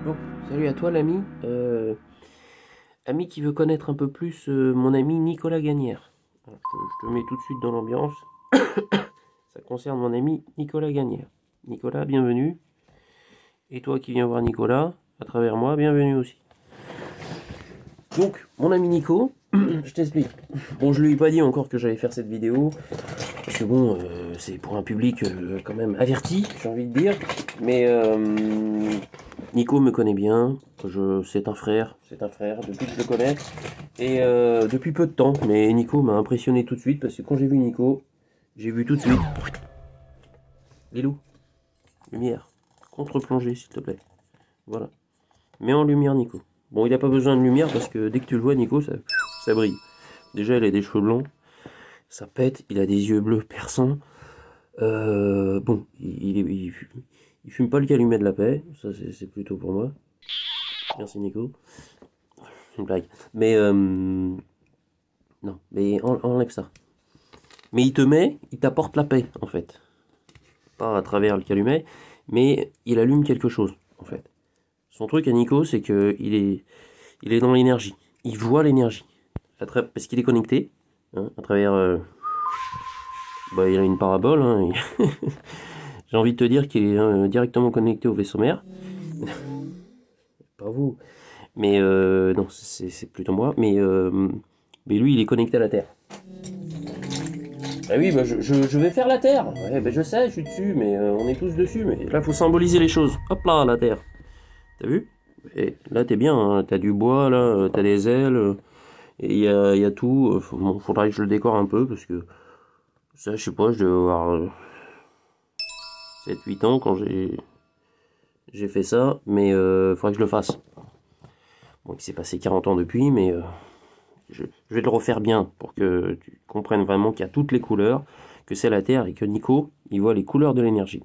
Bon, salut à toi l'ami. Ami qui veut connaître un peu plus mon ami Nicolas Gagnère. Alors, je te mets tout de suite dans l'ambiance. Ça concerne mon ami Nicolas Gagnère. Nicolas, bienvenue. Et toi qui viens voir Nicolas, à travers moi, bienvenue aussi. Donc, mon ami Nico, je t'explique. Bon, je lui ai pas dit encore que j'allais faire cette vidéo. Parce que bon, c'est pour un public quand même averti, j'ai envie de dire. Mais Nico me connaît bien, c'est un frère, depuis que je le connais. Et depuis peu de temps, mais Nico m'a impressionné tout de suite, parce que quand j'ai vu Nico, j'ai vu tout de suite. Lilou, lumière, contre-plongée s'il te plaît. Voilà. Mets en lumière Nico. Bon, il n'a pas besoin de lumière, parce que dès que tu le vois Nico, ça brille. Déjà, il a des cheveux blonds, ça pète, il a des yeux bleus perçants. Bon, il fume pas le calumet de la paix, ça c'est plutôt pour moi. Merci Nico. Une blague. Mais non, mais enlève ça. Mais il t'apporte la paix en fait. Pas à travers le calumet, mais il allume quelque chose en fait. Son truc à Nico, c'est que il est dans l'énergie. Il voit l'énergie. Parce qu'il est connecté, hein, à travers... bah, il a une parabole, hein, j'ai envie de te dire qu'il est directement connecté au vaisseau mère. Pas vous. Mais non, c'est plutôt moi. Mais lui, il est connecté à la Terre. Ah oui, bah, je vais faire la Terre. Ouais, bah, je sais, je suis dessus, mais on est tous dessus. Mais là, faut symboliser les choses. Hop là, la Terre. T'as vu? Et là, t'es bien. Hein, t'as du bois, là, t'as des ailes. Et il y a tout. Bon, faudrait que je le décore un peu, parce que ça, je sais pas, je devais avoir 7-8 ans quand j'ai fait ça. Mais faudrait que je le fasse. Bon, il s'est passé 40 ans depuis, mais je vais le refaire bien pour que tu comprennes vraiment qu'il y a toutes les couleurs, que c'est la Terre et que Nico, il voit les couleurs de l'énergie.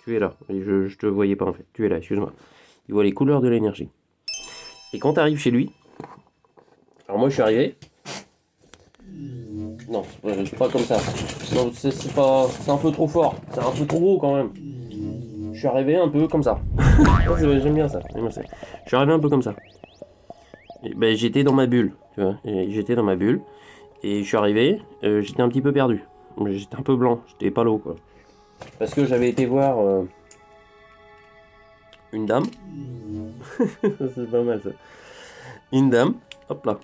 Tu es là, et je te voyais pas en fait, tu es là, excuse-moi. Il voit les couleurs de l'énergie. Et quand tu arrives chez lui, alors moi je suis arrivé. Non, c'est pas comme ça. C'est un peu trop fort, c'est un peu trop gros quand même. Je suis arrivé un peu comme ça. J'aime bien ça. Je suis arrivé un peu comme ça. Ben, j'étais dans ma bulle, tu vois. J'étais dans ma bulle. Et je suis arrivé, j'étais un petit peu perdu. J'étais un peu blanc, j'étais pas l'eau, quoi. Parce que j'avais été voir une dame. C'est pas mal ça. Une dame, hop là.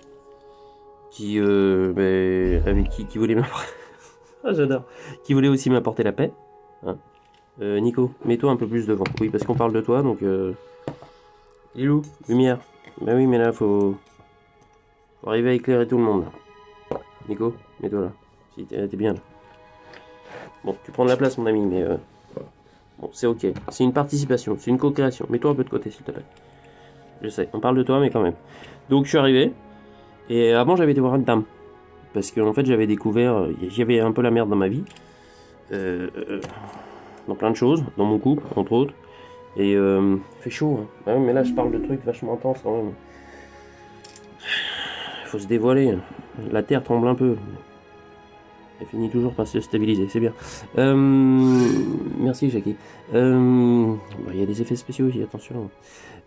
Qui, ben, avec qui voulait m'apporter. Ah, j'adore. Qui voulait aussi m'apporter la paix. Hein. Nico, mets-toi un peu plus devant. Oui, parce qu'on parle de toi, donc. Lilou, lumière. Ben oui, mais là, faut arriver à éclairer tout le monde. Là. Nico, mets-toi là. Si t'es bien là. Bon, tu prends de la place, mon ami, mais bon, c'est ok. C'est une participation, c'est une co-création. Mets-toi un peu de côté, s'il te plaît. Je sais, on parle de toi, mais quand même. Donc, je suis arrivé. Et avant, j'avais été voir une dame. Parce que, en fait, j'avais découvert... J'avais un peu la merde dans ma vie. Dans plein de choses. Dans mon couple, entre autres. Et il fait chaud. Hein. Ah, mais là, je parle de trucs vachement intenses, quand même. Il faut se dévoiler. La terre tremble un peu. Elle finit toujours par se stabiliser, c'est bien. Merci Jackie. Il y a des effets spéciaux aussi, attention.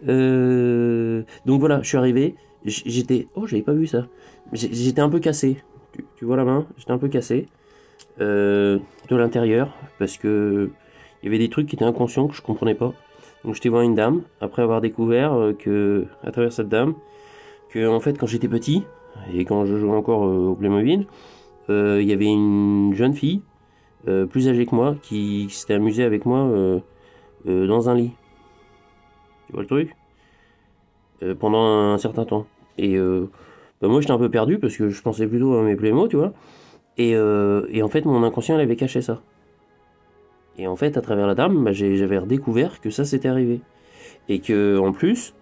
Donc voilà, je suis arrivé. J'étais... Oh, j'avais pas vu ça. J'étais un peu cassé. Tu vois la main? J'étais un peu cassé. De l'intérieur. Parce que... Il y avait des trucs qui étaient inconscients, que je comprenais pas. Donc j'étais voir une dame. Après avoir découvert que... À travers cette dame... Que en fait, quand j'étais petit... Et quand je jouais encore au Playmobil... Il y avait une jeune fille, plus âgée que moi, qui s'était amusée avec moi dans un lit. Tu vois le truc? Pendant un certain temps. Et bah moi j'étais un peu perdu parce que je pensais plutôt à mes Playmo, tu vois. Et en fait mon inconscient elle avait caché ça. Et en fait à travers la dame, bah, j'avais redécouvert que ça s'était arrivé. Et que en plus,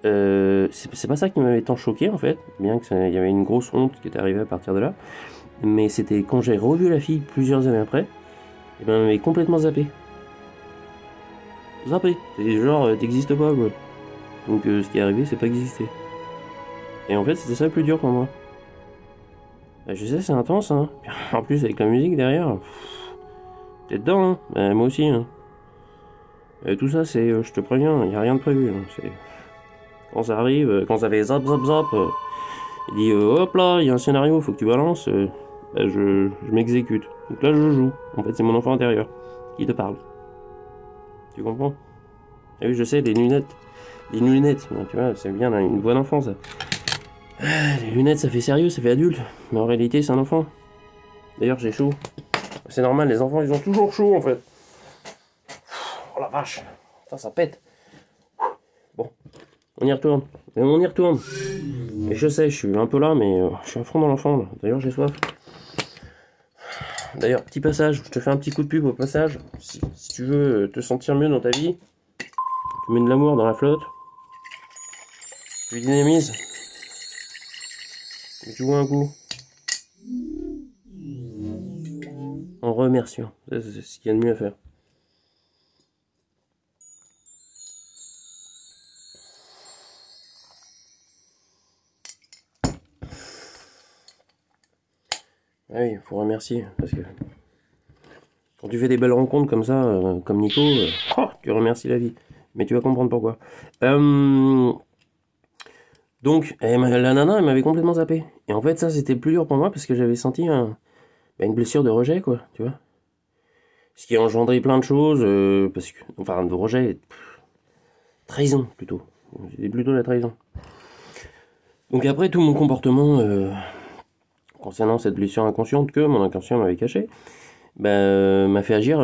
c'est pas ça qui m'avait tant choqué en fait, bien qu'il y avait une grosse honte qui était arrivée à partir de là. Mais c'était quand j'ai revu la fille plusieurs années après, et ben elle m'avait complètement zappé. Zappé. C'est genre, t'existes pas quoi. Donc ce qui est arrivé, c'est pas exister. Et en fait, c'était ça le plus dur pour moi. Bah, je sais, c'est intense, hein. En plus, avec la musique derrière, t'es dedans, hein. Bah, moi aussi, hein. Et tout ça, c'est, je te préviens, il n'y a rien de prévu. Hein. Quand ça arrive, quand ça fait zap zap zap, il dit hop là, il y a un scénario, faut que tu balances, bah, je m'exécute. Donc là, je joue. En fait, c'est mon enfant intérieur qui te parle. Tu comprends? Ah oui, je sais, les lunettes. Les lunettes, tu vois, c'est bien là, une voix d'enfant ça. Les lunettes, ça fait sérieux, ça fait adulte. Mais en réalité, c'est un enfant. D'ailleurs, j'ai chaud. C'est normal, les enfants, ils ont toujours chaud en fait. Oh la vache. Putain, ça pète. Bon, on y retourne. Et on y retourne. Et je sais, je suis un peu là, mais je suis à fond dans l'enfant. D'ailleurs, j'ai soif. D'ailleurs, petit passage, je te fais un petit coup de pub au passage. Si tu veux te sentir mieux dans ta vie, tu mets de l'amour dans la flotte. Tu dynamises. Et tu vois un coup. En remerciant. C'est ce qu'il y a de mieux à faire. Ah oui, il faut remercier, parce que quand tu fais des belles rencontres comme ça, comme Nico, tu remercies la vie. Mais tu vas comprendre pourquoi. Donc, la nana, elle m'avait complètement zappé. Et en fait, ça, c'était plus dur pour moi, parce que j'avais senti une blessure de rejet, quoi, tu vois. Ce qui a engendré plein de choses, parce que, enfin, de rejet, trahison, plutôt. C'était plutôt la trahison. Donc après, tout mon comportement... concernant cette blessure inconsciente que mon inconscient m'avait cachée, m'a fait agir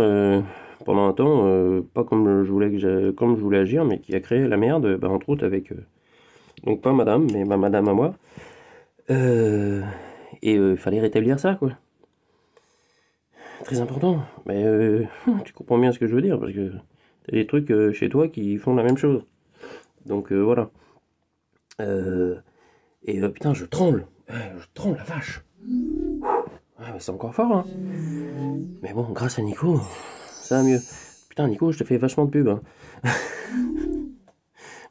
pendant un temps, pas comme je voulais agir, mais qui a créé la merde, entre autres avec, donc pas madame, mais ma madame à moi, et il fallait rétablir ça, quoi. Très important, mais tu comprends bien ce que je veux dire, parce que t'as des trucs chez toi qui font la même chose. Donc voilà. Putain, je tremble, la vache. Ah, mais c'est encore fort, hein. Mais bon, grâce à Nico, ça va mieux. Putain, Nico, je te fais vachement de pub, hein.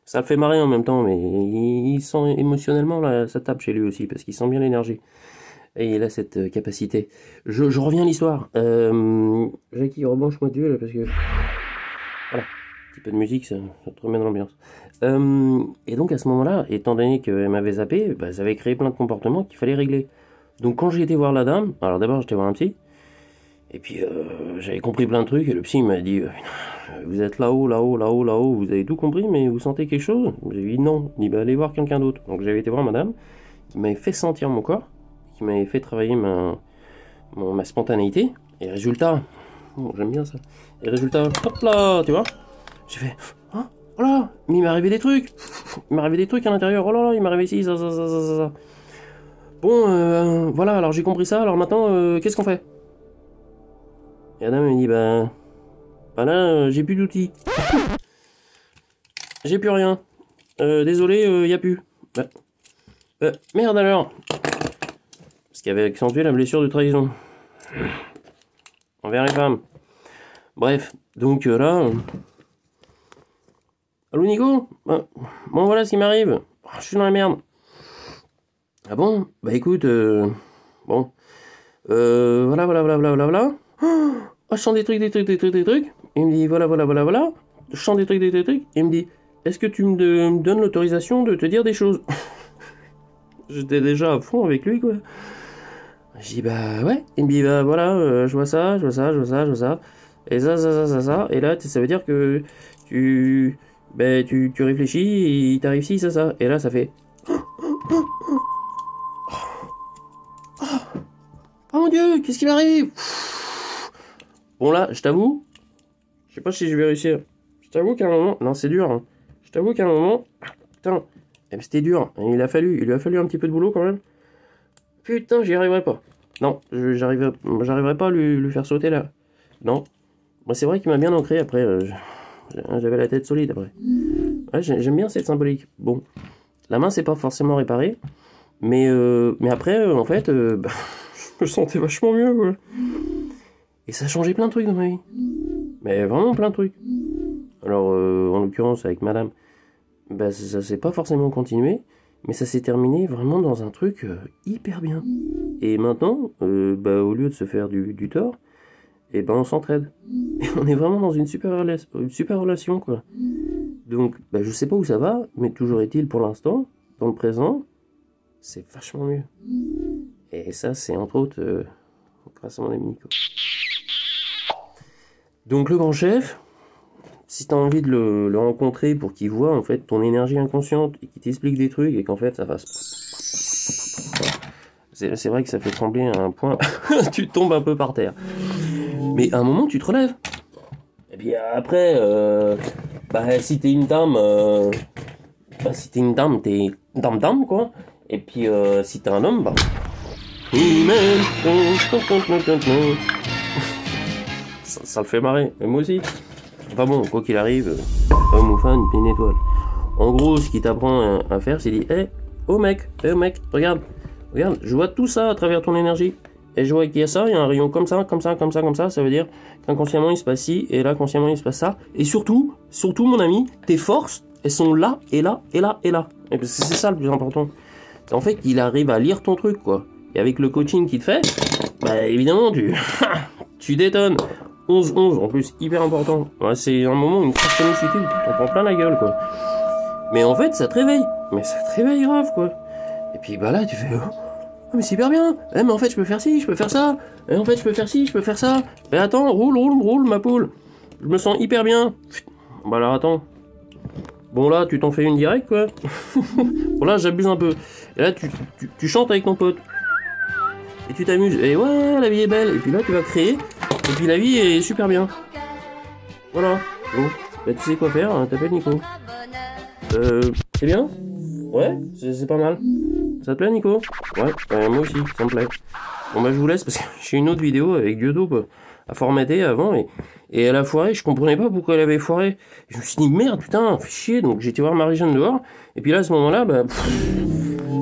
Ça le fait marrer en même temps, mais il sent émotionnellement, là, ça tape chez lui aussi, parce qu'il sent bien l'énergie. Et il a cette capacité. Je reviens à l'histoire. Jackie, rebranche-moi Dieu, là, parce que... Voilà, un petit peu de musique, ça te remet dans l'ambiance. Et donc, à ce moment-là, étant donné qu'elle m'avait zappé, ça avait créé plein de comportements qu'il fallait régler. Donc quand j'ai été voir la dame, alors d'abord j'étais voir un psy, et puis j'avais compris plein de trucs, et le psy m'a dit vous êtes là-haut, là-haut, là-haut, là-haut, vous avez tout compris, mais vous sentez quelque chose? J'ai dit non, il dit allez voir quelqu'un d'autre. Donc j'avais été voir madame, qui m'avait fait sentir mon corps, qui m'avait fait travailler ma spontanéité, et résultat, j'aime bien ça, et résultat, hop là, tu vois, j'ai fait, hein, oh là, mais il m'est arrivé des trucs, à l'intérieur, oh là là, il m'est arrivé ci, ça. Bon, voilà, alors j'ai compris ça, alors maintenant, qu'est-ce qu'on fait? Et la dame me dit, là, j'ai plus d'outils. J'ai plus rien. Désolé, y a plus. Merde alors. Ce qui avait accentué la blessure de trahison. Envers les femmes. Bref, donc là... Allô Nico? Bon voilà ce qui m'arrive. Je suis dans la merde. Ah bon? Écoute, bon. Voilà. Oh, je sens des trucs. Il me dit, voilà. Je sens des trucs. Et il me dit, est-ce que tu me donnes l'autorisation de te dire des choses? J'étais déjà à fond avec lui, quoi. Je dis, ouais. Il me dit, voilà, je vois ça. Et ça. Et là, ça veut dire que tu réfléchis, et il t'arrive ci, ça. Et là, ça fait... Oh mon Dieu, qu'est-ce qui m'arrive? Bon là, je t'avoue, je sais pas si je vais réussir. Je t'avoue qu'à un moment, non c'est dur. Hein. Je t'avoue qu'à un moment, putain, c'était dur. Il lui a fallu un petit peu de boulot quand même. Putain, j'y arriverai pas. Non, j'arriverai pas à lui faire sauter là. Non. Moi c'est vrai qu'il m'a bien ancré après. J'avais la tête solide après. Ouais, j'aime bien cette symbolique. Bon, la main c'est pas forcément réparé, mais après en fait. Je me sentais vachement mieux, quoi. Et ça a changé plein de trucs dans ma vie. Mais vraiment plein de trucs. Alors, en l'occurrence, avec madame, ça s'est pas forcément continué, mais ça s'est terminé vraiment dans un truc hyper bien. Et maintenant, au lieu de se faire du tort, et ben on s'entraide. Et on est vraiment dans une super relation, quoi. Donc, bah, je sais pas où ça va, mais toujours est-il, pour l'instant, dans le présent, c'est vachement mieux. Et ça, c'est entre autres grâce à mon ami Nico. Donc, le grand chef, si tu as envie de le rencontrer pour qu'il voit en fait ton énergie inconsciente et qu'il t'explique des trucs et qu'en fait ça fasse... C'est vrai que ça fait trembler à un point, tu tombes un peu par terre. Mais à un moment, tu te relèves. Et puis après, bah, si t'es une dame, t'es dame, quoi. Et puis si t'es un homme, bah... ça le fait marrer, et moi aussi. Enfin bon, quoi qu'il arrive, homme ou femme, t'es une étoile. En gros, ce qu'il t'apprend à faire, c'est dire, oh mec, regarde, je vois tout ça à travers ton énergie. Et je vois qu'il y a ça, il y a un rayon comme ça, ça veut dire qu'inconsciemment il se passe ci, et là, consciemment il se passe ça. Et surtout, mon ami, tes forces, elles sont là, et là, et là, et là. Et c'est ça le plus important. En fait, il arrive à lire ton truc, quoi. Et avec le coaching qu'il te fait, bah évidemment, tu détonnes. 11-11, en plus, hyper important. Ouais, c'est un moment, une synchronicité où tu t'en prends plein la gueule, quoi. Mais en fait, ça te réveille. Mais ça te réveille grave, quoi. Et puis, bah là, tu fais... Oh, mais c'est hyper bien. Mais en fait, je peux faire ci, je peux faire ça. Et en fait, je peux faire ci, je peux faire ça. Mais attends, roule, ma poule. Je me sens hyper bien. Bah alors, attends. Bon, là, tu t'en fais une direct, quoi. Bon, là, j'abuse un peu. Et là, tu chantes avec ton pote. Et tu t'amuses. Et ouais, la vie est belle. Et puis là, tu vas créer. Et puis la vie est super bien. Voilà. Bon, bah, tu sais quoi faire, hein, t'appelles Nico. C'est bien? Ouais, c'est pas mal. Ça te plaît, Nico? Ouais, moi aussi, ça me plaît. Bon bah je vous laisse parce que j'ai une autre vidéo avec Diodo à formater avant et elle a foiré, je comprenais pas pourquoi elle avait foiré. Je me suis dit merde putain, fait chier, donc j'ai été voir Marie-Jeanne dehors, et puis là à ce moment-là, bah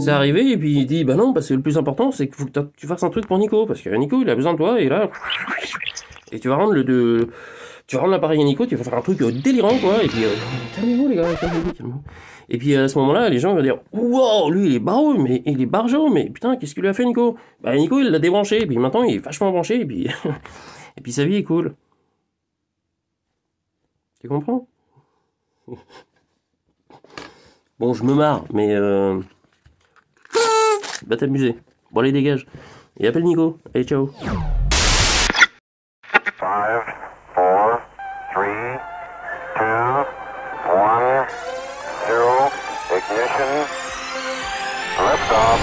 c'est arrivé, et puis il dit bah non, parce que le plus important c'est qu'il faut que tu fasses un truc pour Nico, parce que Nico il a besoin de toi, et là, et tu vas rendre l'appareil à Nico, tu vas faire un truc délirant quoi, et puis calmez-vous les gars, calmez-vous. Et puis à ce moment-là, les gens vont dire wow, lui il est barreau, mais il est barjo, mais putain, qu'est-ce qu'il lui a fait Nico? Bah Nico il l'a débranché, et puis maintenant il est vachement branché, et puis et puis sa vie est cool. Tu comprends? Bon, je me marre, mais va t'amuser. Bon allez dégage. Et appelle Nico. Allez ciao. 5, 4, 3, 2, 1, 0, ignition, liftoff.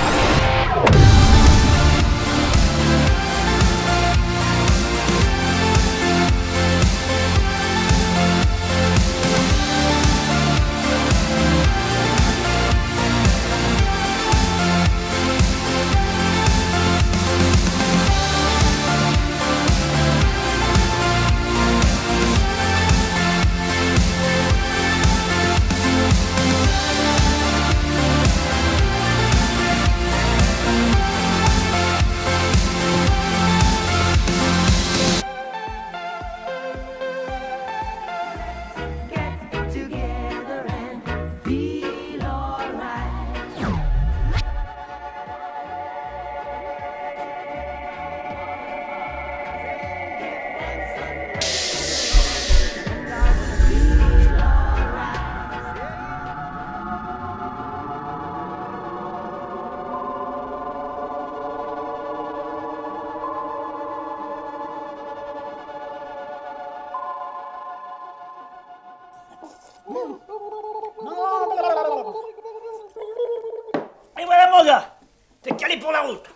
Et voilà mon gars, t'es calé pour la route.